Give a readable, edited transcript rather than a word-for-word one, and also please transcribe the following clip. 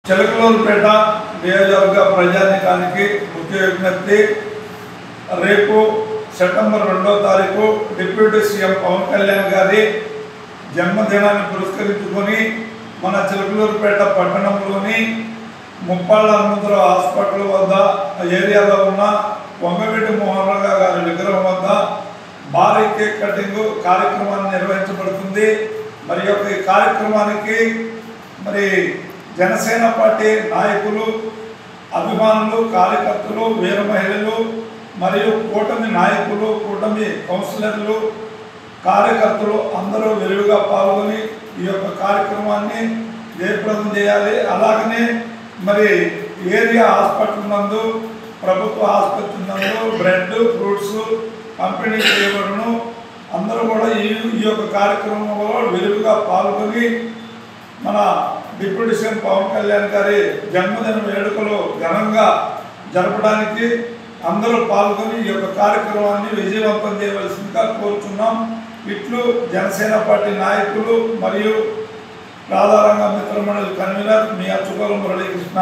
చిలకలూరుపేట నియోజకవర్గ ప్రజానీకానికి ముఖ్య విజ్ఞప్తి, రేపు సెప్టెంబర్ 2వ తారీఖు డిప్యూటీ సీఎం పవన్ కళ్యాణ్ గారి జన్మదినాన్ని పురస్కరించుకొని మన చిలకలూరుపేట పట్టణంలోని ముప్పాళ్ళ హనుమంతరావు హాస్పిటల్ వద్ద ఏరియాలో ఉన్న వంగవీటి మోహన్ రావు గారి విగ్రహం వద్ద భారీ కేక్ కటింగ్ కార్యక్రమాన్ని నిర్వహించబడుతుంది. మరి ఈ కార్యక్రమానికి జనసేన పార్టీ నాయకులు, అభిమానులు, కార్యకర్తలు, వీర మహిళలు మరియు కూటమి నాయకులు, కూటమి కౌన్సిలర్లు, కార్యకర్తలు అందరూ విరివిగా పాల్గొని ఈ యొక్క కార్యక్రమాన్ని జయప్రదం చేయాలి. అలాగనే ఏరియా హాస్పిటల్ నందు, ప్రభుత్వ ఆసుపత్రి నందు బ్రెడ్, ఫ్రూట్స్ పంపిణీ చేయబడును. అందరూ కూడా ఈ యొక్క కార్యక్రమంలో విరివిగా పాల్గొని మన డిప్యూటీ సీఎం పవన్ కళ్యాణ్ గారి జన్మదిన వేడుకలు ఘనంగా జరపడానికి అందరూ పాల్గొని ఈ యొక్క కార్యక్రమాన్ని విజయవంతం చేయవలసిందిగా కోరుచున్నాం. ఇట్లు జనసేన పార్టీ నాయకులు మరియు రాధారంగ మిత్రమండలి కన్వీనర్ మీ అచ్చుకోల మురళీకృష్ణ.